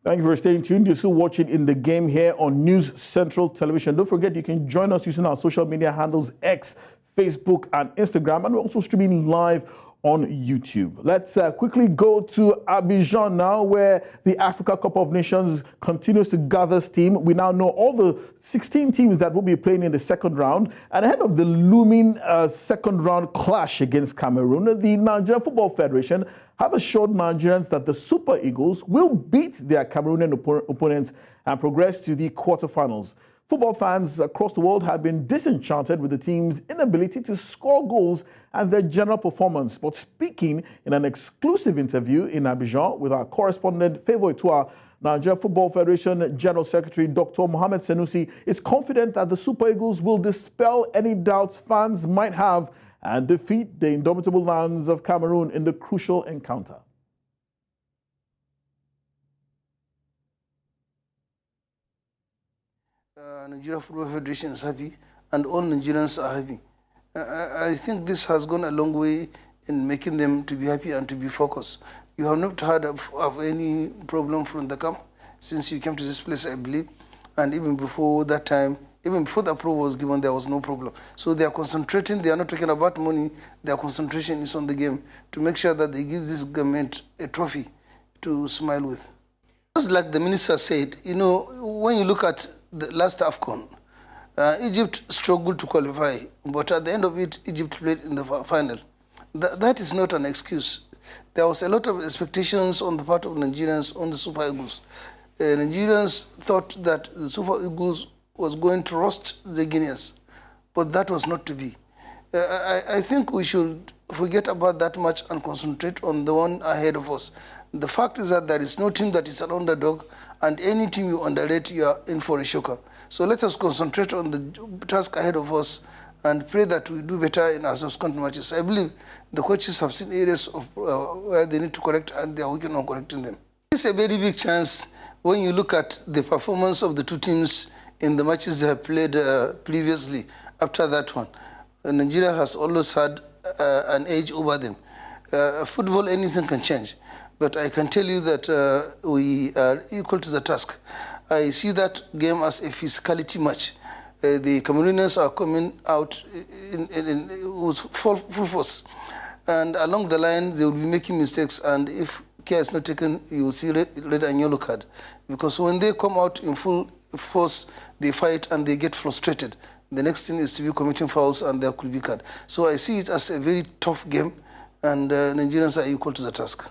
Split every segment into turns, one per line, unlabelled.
Thank you for staying tuned. You're still watching In the Game here on News Central Television. Don't forget, you can join us using our social media handles X, Facebook, and Instagram. And we're also streaming live on YouTube. Let's quickly go to Abidjan now, where the Africa Cup of Nations continues to gather steam. We now know all the 16 teams that will be playing in the second round. And ahead of the looming second round clash against Cameroon, the Nigeria Football Federation have assured Nigerians that the Super Eagles will beat their Cameroonian opponents and progress to the quarterfinals. Football fans across the world have been disenchanted with the team's inability to score goals and their general performance. But speaking in an exclusive interview in Abidjan with our correspondent Favor Itua, Nigeria Football Federation General Secretary Dr. Mohamed Sanusi is confident that the Super Eagles will dispel any doubts fans might have and defeat the Indomitable Lions of Cameroon in the crucial encounter.
Nigeria Football Federation is happy, and all Nigerians are happy. I think this has gone a long way in making them to be happy and to be focused. You have not heard of any problem from the camp since you came to this place, I believe, and even before that time, even before the approval was given, there was no problem. So they are concentrating, they are not talking about money, their concentration is on the game to make sure that they give this government a trophy to smile with. Just like the minister said, you know, when you look at the last AFCON, Egypt struggled to qualify, but at the end of it, Egypt played in the final. That is not an excuse. There was a lot of expectations on the part of Nigerians on the Super Eagles. Nigerians thought that the Super Eagles was going to roast the Guineans, but that was not to be. I think we should forget about that much and concentrate on the one ahead of us. The fact is that there is no team that is an underdog, and any team you underrate, you are in for a shocker. So let us concentrate on the task ahead of us and pray that we do better in our subsequent matches. I believe the coaches have seen areas of, where they need to correct, and they are working on correcting them. It's a very big chance when you look at the performance of the two teams in the matches they have played previously after that one. Nigeria has always had an edge over them. Football, anything can change. But I can tell you that we are equal to the task. I see that game as a physicality match. The Cameroonians are coming out with full force. And along the line, they will be making mistakes. And if care is not taken, you will see red and yellow card. Because when they come out in full force, they fight and they get frustrated. The next thing is to be committing fouls, and there could be card. So I see it as a very tough game, and Nigerians are equal to the task.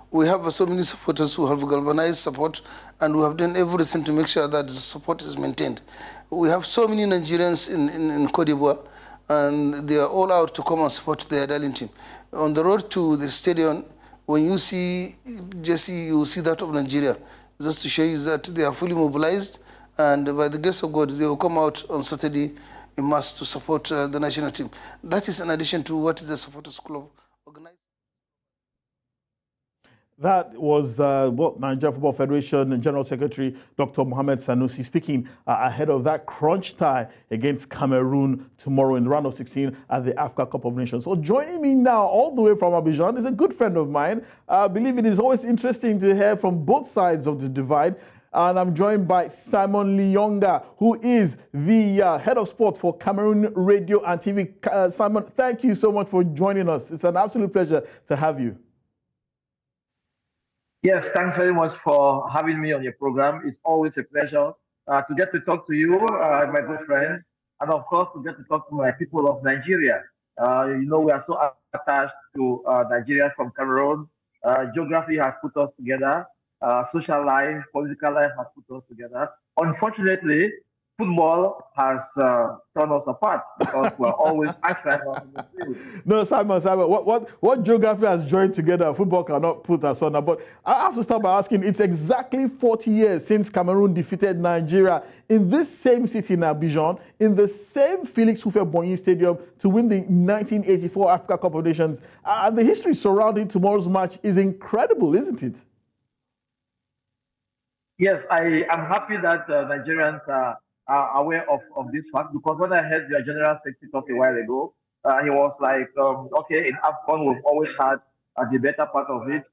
We have so many supporters who have galvanized support, and we have done everything to make sure that the support is maintained. We have so many Nigerians in Cote d'Ivoire, and they are all out to come and support their darling team. On the road to the stadium, when you see Jesse, you see that of Nigeria, just to show you that they are fully mobilized, and by the grace of God, they will come out on Saturday in mass to support the national team. That is in addition to what the supporters club organized.
That was Nigeria Football Federation General Secretary Dr. Mohamed Sanusi speaking ahead of that crunch tie against Cameroon tomorrow in the round of 16 at the Africa Cup of Nations. Well, joining me now all the way from Abidjan is a good friend of mine. I believe it is always interesting to hear from both sides of the divide. And I'm joined by Simon Lyonga, who is the head of sport for Cameroon Radio and TV. Simon, thank you so much for joining us. It's an absolute pleasure to have you.
Yes, thanks very much for having me on your program. It's always a pleasure to get to talk to you, my good friends, and of course to get to talk to my people of Nigeria. You know, we are so attached to Nigeria from Cameroon. Geography has put us together. Social life, political life has put us together. Unfortunately, football has torn us apart because we're always fighting on the field.
No, Simon, what geography has joined together, football cannot put us on. But I have to start by asking, it's exactly 40 years since Cameroon defeated Nigeria in this same city in Abidjan, in the same Felix Houphouët-Boigny Stadium to win the 1984 Africa Cup of Nations. And the history surrounding tomorrow's match is incredible, isn't it?
Yes, I am happy that Nigerians are aware of this fact, because when I heard your General Secretary talk a while ago, He was like, okay, in AFCON, we've always had the better part of it.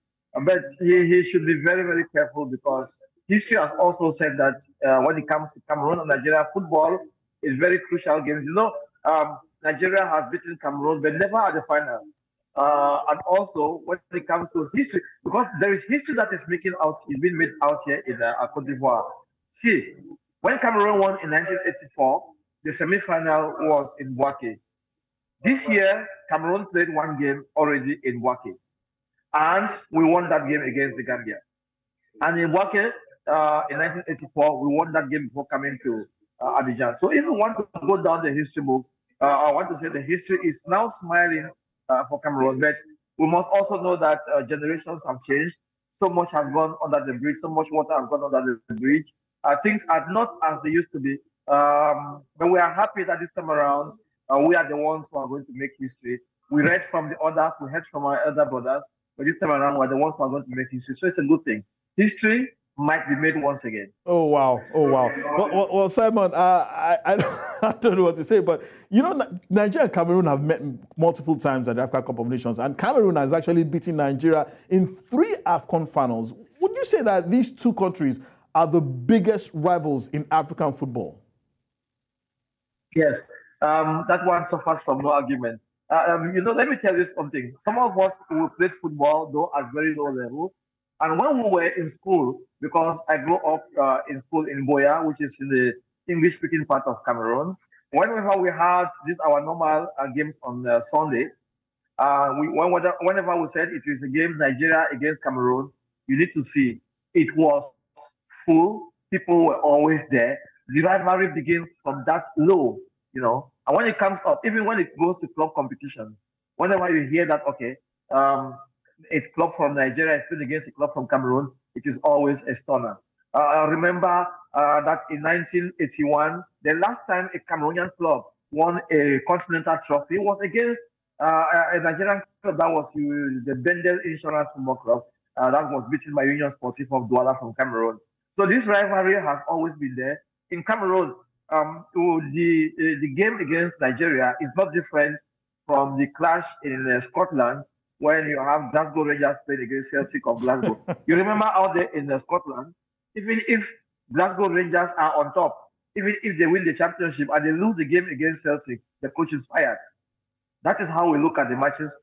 But he should be very, very careful because history has also said that when it comes to Cameroon and Nigeria, football is very crucial games. Nigeria has beaten Cameroon, but never at the final. And also, when it comes to history, because there is history that is being made out here in Cote d'Ivoire. See, when Cameroon won in 1984, the semi-final was in Bouaké. This year, Cameroon played one game already in Bouaké, and we won that game against the Gambia. And in Bouaké, in 1984, we won that game before coming to Abidjan. So if we want to go down the history books, I want to say the history is now smiling for Cameroon, but we must also know that generations have changed. So much has gone under the bridge, so much water has gone under the bridge. Things are not as they used to be. But we are happy that this time around, we are the ones who are going to make history. We read from the others, we heard from our elder brothers, but this time around, we're the ones who are going to make history. So it's a good thing. History might be made once again.
Oh wow! Oh wow! Well, Simon, I don't know what to say, but Nigeria and Cameroon have met multiple times at the Africa Cup of Nations, and Cameroon has actually beaten Nigeria in 3 AFCON finals. Would you say that these two countries are the biggest rivals in African football?
Yes, that one suffers from no argument. Let me tell you something. Some of us who played football, though at very low level, and when we were in school, because I grew up in school in Boya, which is in the English-speaking part of Cameroon, whenever we had our normal games on Sunday, whenever we said it is a game Nigeria against Cameroon, you need to see it was full. People were always there. The rivalry begins from that low, And when it comes up, even when it goes to club competitions, whenever you hear that, okay, a club from Nigeria is playing against a club from Cameroon, it is always a stunner. I remember that in 1981, the last time a Cameroonian club won a continental trophy was against a Nigerian club that was the Bendel Insurance Football Club. That was beaten by Union Sportif of Douala from Cameroon. So this rivalry has always been there. In Cameroon, the game against Nigeria is not different from the clash in Scotland when you have Glasgow Rangers playing against Celtic of Glasgow. You remember out there in Scotland, even if Glasgow Rangers are on top, even if they win the championship and they lose the game against Celtic, the coach is fired. That is how we look at the matches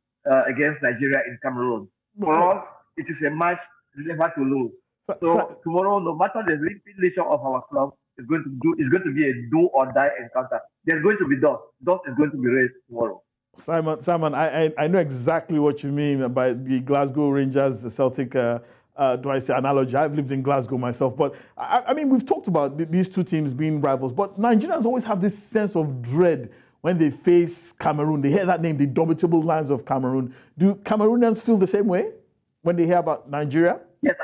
against Nigeria in Cameroon. For us, it is a match never to lose. So tomorrow, no matter the nature of our club, it's going to be a do or die encounter. There's going to be dust. Dust is going to be raised tomorrow.
Simon, I know exactly what you mean by the Glasgow Rangers, the Celtic analogy. I've lived in Glasgow myself, but I mean, we've talked about these two teams being rivals, but Nigerians always have this sense of dread when they face Cameroon. They hear that name, the Indomitable Lions of Cameroon. Do Cameroonians feel the same way when they hear about Nigeria?
Yes,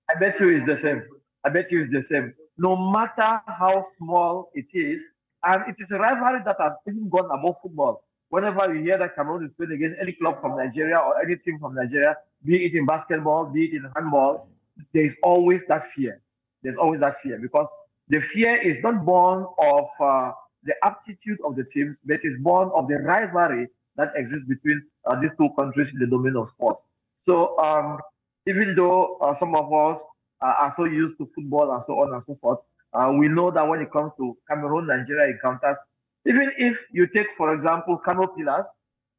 I bet you it's the same. I bet you it's the same. No matter how small it is, and it is a rivalry that has even gone above football. Whenever you hear that Cameroon is playing against any club from Nigeria or any team from Nigeria, be it in basketball, be it in handball, there's always that fear. There's always that fear because the fear is not born of the aptitude of the teams, but it's born of the rivalry that exists between these two countries in the domain of sports. So even though some of us are so used to football and so on and so forth, we know that when it comes to Cameroon-Nigeria encounters, even if you take, for example, Kano Pillars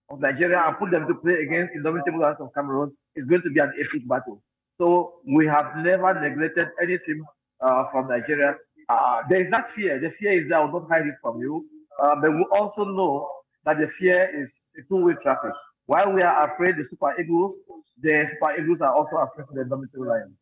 of Nigeria and put them to play against Indomitable Lions of Cameroon, it's going to be an epic battle. So we have never neglected any team from Nigeria. There is that fear. The fear is there. I will not hide it from you. But we also know that the fear is a two-way traffic. While we are afraid the Super Eagles are also afraid of the Indomitable Lions.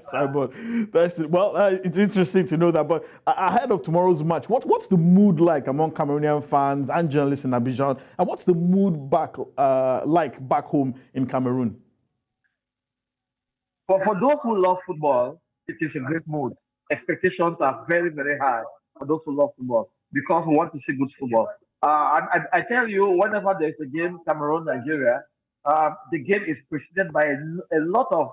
Simon, it's interesting to know that. But ahead of tomorrow's match, what's the mood like among Cameroonian fans and journalists in Abidjan? And what's the mood back home in Cameroon?
For those who love football, it is a great mood. Expectations are very, very high for those who love football because we want to see good football. I tell you, whenever there's a game, Cameroon, Nigeria, the game is preceded by a lot of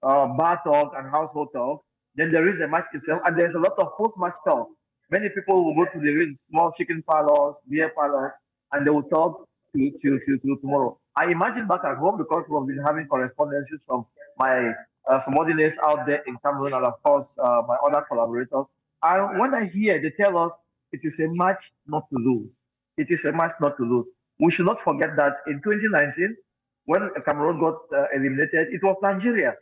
bar talk and household talk. Then there is the match itself, and there's a lot of post-match talk. Many people will go to the small chicken parlors, beer parlors, and they will talk to tomorrow. I imagine back at home because we've been having correspondences from my subordinates out there in Cameroon and, of course, my other collaborators. And when I hear they tell us it is a match not to lose, it is a match not to lose. We should not forget that in 2019, when Cameroon got eliminated, it was Nigeria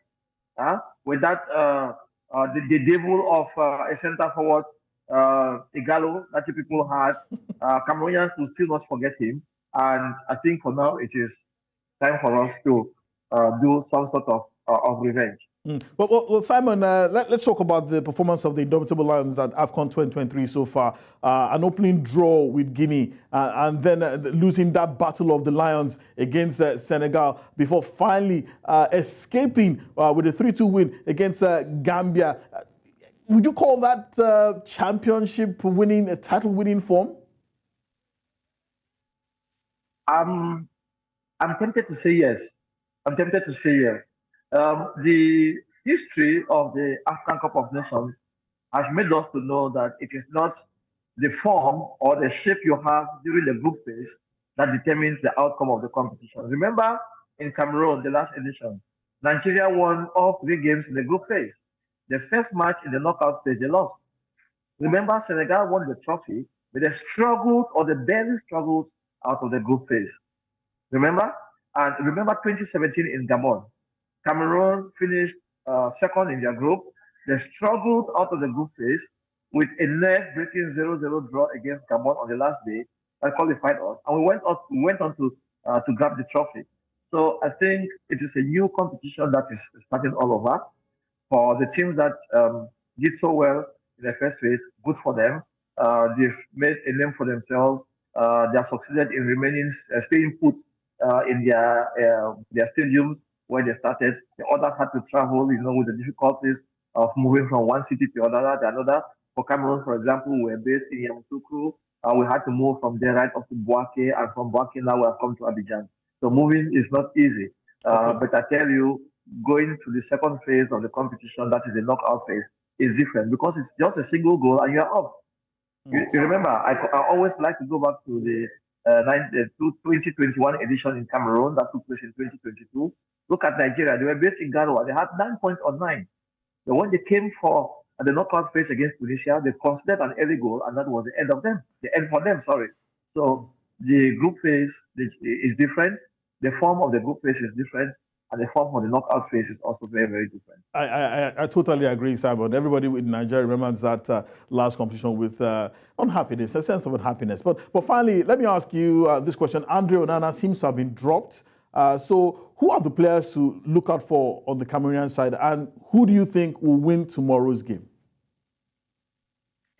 with that the devil of a center forward, Igalo, that the people had. Cameroonians will still not forget him. And I think for now, it is time for us to do some sort of revenge.
Well, Simon, let's talk about the performance of the Indomitable Lions at AFCON 2023 so far. An opening draw with Guinea and then losing that battle of the Lions against Senegal before finally escaping with a 3-2 win against Gambia. Would you call that championship winning, title winning form?
I'm tempted to say yes. I'm tempted to say yes. The history of the African Cup of Nations has made us to know that it is not the form or the shape you have during the group phase that determines the outcome of the competition. Remember, in Cameroon, the last edition, Nigeria won all 3 games in the group phase. The first match in the knockout stage, they lost. Remember, Senegal won the trophy, but they struggled or they barely struggled out of the group phase. Remember? And remember 2017 in Gabon. Cameroon finished second in their group. They struggled out of the group phase with a nerve-breaking 0-0 draw against Gabon on the last day that qualified us. And we went on to grab the trophy. So I think it is a new competition that is starting all over. For the teams that did so well in the first phase, good for them. They've made a name for themselves. They have succeeded in remaining, staying put in their stadiums where they started. The others had to travel, with the difficulties of moving from one city to another. For Cameroon, for example, we were based in Yamoussoukro. We had to move from there right up to Bouaké, and from Bouaké now we have come to Abidjan. So moving is not easy. But I tell you, going to the second phase of the competition, that is the knockout phase, is different because it's just a single goal and you're off. You remember, I always like to go back to the 2021 edition in Cameroon that took place in 2022. Look at Nigeria. They were based in Garoua. They had 9 points on 9. But when they came for the knockout phase against Tunisia, they considered an early goal, and that was the end for them, sorry. So the group phase is different. The form of the group phase is different. And the form of the knockout phase is also very, very different.
I totally agree, Simon. Everybody in Nigeria remembers that last competition with unhappiness, a sense of unhappiness. But finally, let me ask you this question. Andre Onana seems to have been dropped. So who are the players to look out for on the Cameroonian side, and who do you think will win tomorrow's game?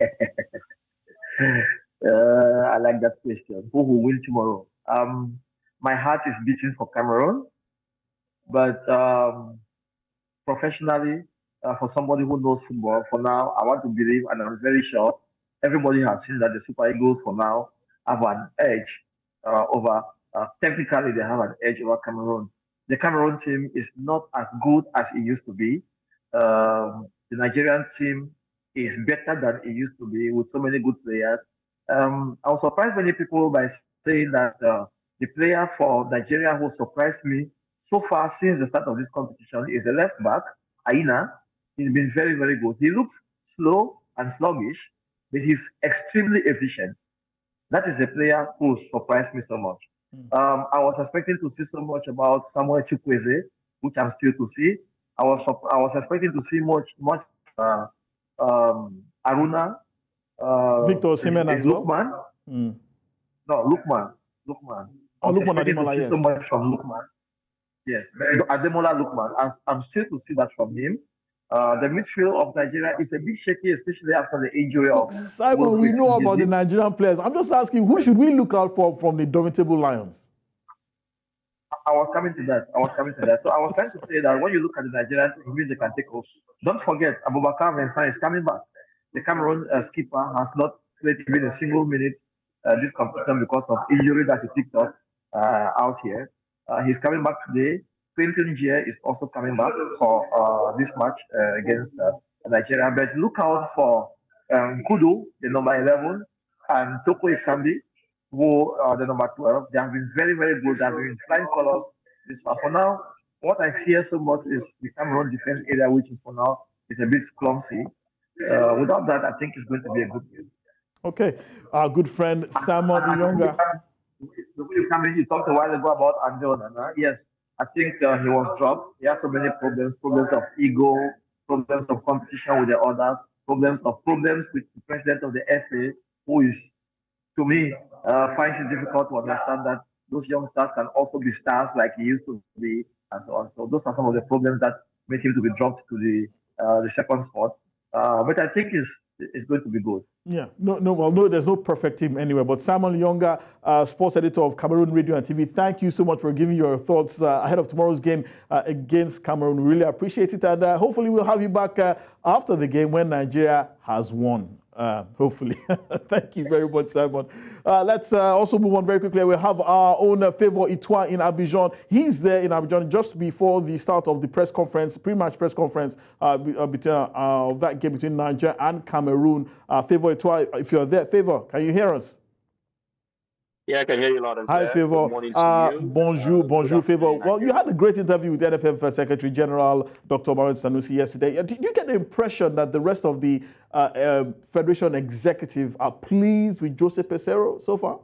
I like that question. Who will win tomorrow? My heart is beating for Cameroon. But professionally, for somebody who knows football, for now, I want to believe, and I'm very sure, everybody has seen that the Super Eagles, for now, have an edge over, technically, they have an edge over Cameroon. The Cameroon team is not as good as it used to be. The Nigerian team is better than it used to be with so many good players. I was surprised many people by saying that the player for Nigeria who surprised me so far since the start of this competition is the left back, Aina. He's been very, very good. He looks slow and sluggish, but he's extremely efficient. That is the player who surprised me so much. I was expecting to see so much about Samuel Chukwueze, which I'm still to see. I was expecting to see much Aruna.
Victor Osimhen as well?
Lukman? No, Lukman. I was expecting to see so much from Lukman. Yes, Ademola Lukman. I'm still to see that from him. The midfield of Nigeria is a bit shaky, especially after the injury of
Simon. We know about the Nigerian players. I'm just asking, who should we look out for from the Indomitable Lions?
I was coming to that. So I was trying to say that when you look at the Nigerian team, it means they can take off. Don't forget, Abubakar Vincent is coming back. The Cameroon skipper has not played even a single minute this competition because of injury that he picked up out here. He's coming back today. Quentin Gier is also coming back for this match against Nigeria. But look out for Kudu, the number 11, and Toko Ikambi, who are the number 12. They have been very, very good. They have been flying colors this far. For now, what I fear so much is the Cameroon defense area, which is for now is a bit clumsy. Without that, I think it's going to be a good game.
Okay, our good friend Simon Iyonga.
The way you talked a while ago about Andon, yes, I think he was dropped. He has so many problems of ego, problems of competition with the others, problems with the president of the FA, who is, to me, finds it difficult to understand that those youngsters can also be stars like he used to be, and so on. So those are some of the problems that made him to be dropped to the second spot. But I think it's going to be good.
Yeah, no, there's no perfect team anywhere. But Simon Iyonga, sports editor of Cameroon Radio and TV, thank you so much for giving your thoughts ahead of tomorrow's game against Cameroon. Really appreciate it, and hopefully we'll have you back after the game when Nigeria has won. Hopefully. Thank you very much, Simon. Let's also move on very quickly. We have our own Favor Itwa in Abidjan. He's there in Abidjan just before the start of the press conference, pre-match press conference between of that game between Nigeria and Cameroon. Favor Itwa, if you're there, Favor, can you hear us?
Yeah, I can hear you loud and
clear. Hi, Favor.
Good morning to you.
Bonjour, Favor. Well, you had a great interview with the NFF Secretary General, Dr. Mohamed Sanusi, yesterday. Did you get the impression that the rest of the Federation executive are pleased with Joseph Peseiro so far?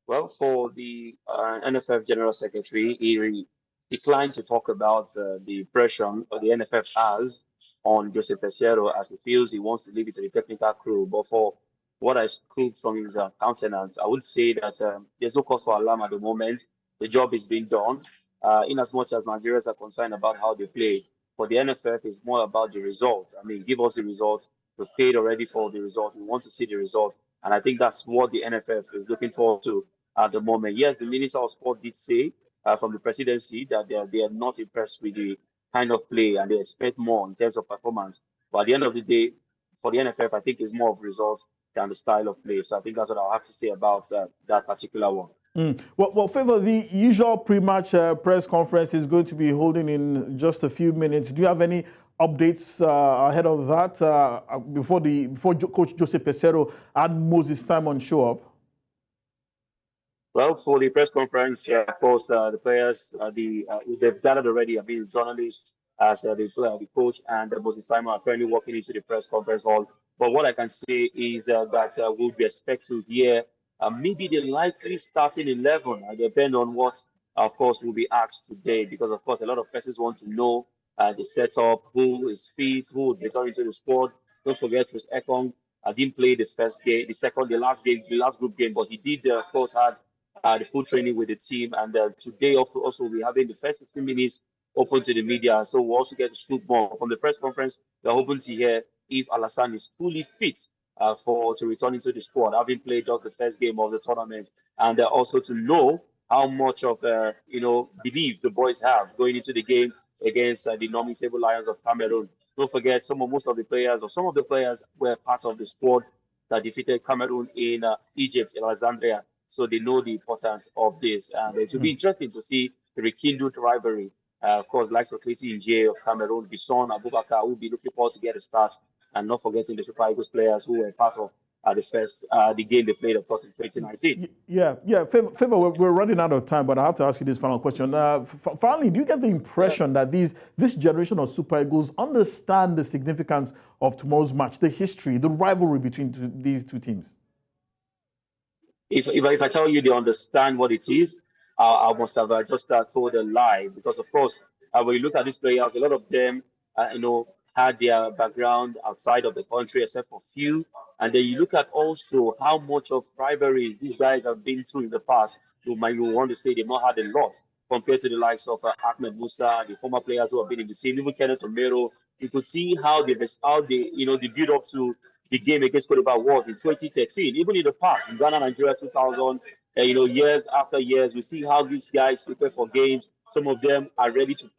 Well, for the NFF General Secretary, he declined to talk about the impression the NFF has on Joseph Peseiro, as he feels he wants to leave it to the technical crew. But for what I scooped from his countenance, I would say that there's no cause for alarm at the moment. The job is being done. In as much as Nigerians are concerned about how they play, for the NFF, it's more about the result. I mean, give us the result. We've paid already for the result. We want to see the result. And I think that's what the NFF is looking forward to at the moment. Yes, the Minister of Sport did say from the presidency that they are not impressed with the kind of play and they expect more in terms of performance. But at the end of the day, for the NFF, I think it's more of results than the style of play. So I think that's what I'll have to say about that particular one.
Well, Favor, the usual pre-match press conference is going to be holding in just a few minutes. Do you have any updates ahead of that before Coach Joseph Peseiro and Moses Simon show up?
Well, for the press conference, of course, the players, they've gathered already. I mean, journalists, as the coach and Moses Simon are currently walking into the press conference hall. But what I can say is that we'll be expect to hear maybe the likely starting 11. Depend on what, of course, will be asked today, because of course a lot of persons want to know the setup, who is fit, who would return into the squad. Don't forget his Ekong. I didn't play the first game, the last group game, but he did, of course, had the full training with the team. And today also we're having the first 15 minutes open to the media. So we'll also get to scoop more from the press conference. We're hoping to hear if Alassane is fully fit to return into the squad, having played just the first game of the tournament, and also to know how much of belief the boys have going into the game against the Indomitable Lions of Cameroon. Don't forget, some of the players were part of the squad that defeated Cameroon in Egypt, in Alexandria. So they know the importance of this, and it will be interesting to see the rekindled rivalry. Of course, like Socrates Nje of Cameroon, Bison, Abubakar will be looking forward to get a start, and not forgetting the Super Eagles players who were part of the game they played, of course, in 2019.
Yeah. Favor, we're running out of time, but I have to ask you this final question. Finally, do you get the impression that this generation of Super Eagles understand the significance of tomorrow's match, the history, the rivalry between these two teams?
If I tell you they understand what it is, I must have just told a lie, because of course when you look at these players, a lot of them had their background outside of the country, except for few. And then you look at also how much of rivalry these guys have been through in the past. You want to say they've not had a lot compared to the likes of Ahmed Musa, the former players who have been in the team, even Kenneth Romero. You could see how they build up to the game against Cote was in 2013. Even in the past, in Ghana, Nigeria 2000, years after years, we see how these guys prepare for games. Some of them are ready to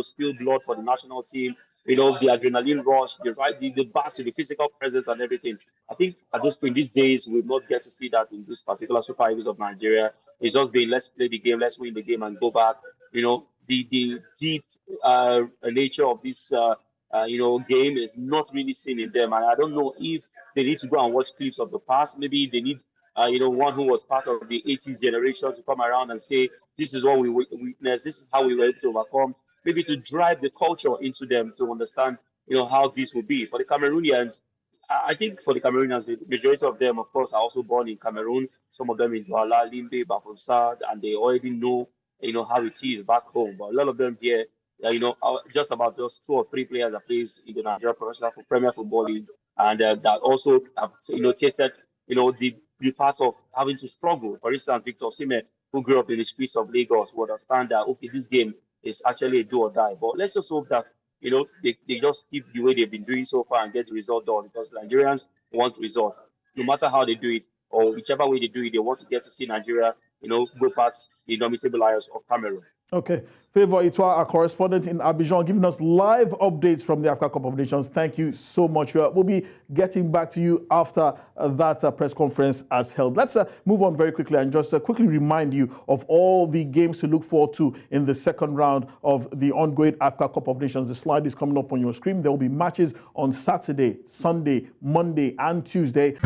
spill blood for the national team. The adrenaline rush, the battle, the physical presence and everything. I think at this point, these days, we'll not get to see that in this particular Super Eagles of Nigeria. It's just been, let's play the game, let's win the game and go back. The deep nature of this game is not really seen in them. And I don't know if they need to go and watch clips of the past. Maybe they need, one who was part of the 80s generation to come around and say, this is what we witnessed, this is how we were able to overcome. Maybe to drive the culture into them to understand, how this will be. For the Cameroonians, I think for the Cameroonians, the majority of them, of course, are also born in Cameroon. Some of them in Douala, Limbe, Bafoussad, and they already know, how it is back home. But a lot of them here, just about just 2 or 3 players that plays in the Nigeria Professional Premier Football League, and that also have, tasted, the part of having to struggle. For instance, Victor Osimhen, who grew up in the streets of Lagos, will understand that okay, this game is actually a do or die. But let's just hope that they just keep the way they've been doing so far and get the result done because Nigerians want results. No matter how they do it or whichever way they do it, they want to get to see Nigeria, go past the Indomitable Lions of Cameroon.
Okay. Favor Itwa, our correspondent in Abidjan, giving us live updates from the Africa Cup of Nations. Thank you so much. We'll be getting back to you after that press conference as held. Let's move on very quickly and just quickly remind you of all the games to look forward to in the second round of the ongoing Africa Cup of Nations. The slide is coming up on your screen. There will be matches on Saturday, Sunday, Monday, and Tuesday.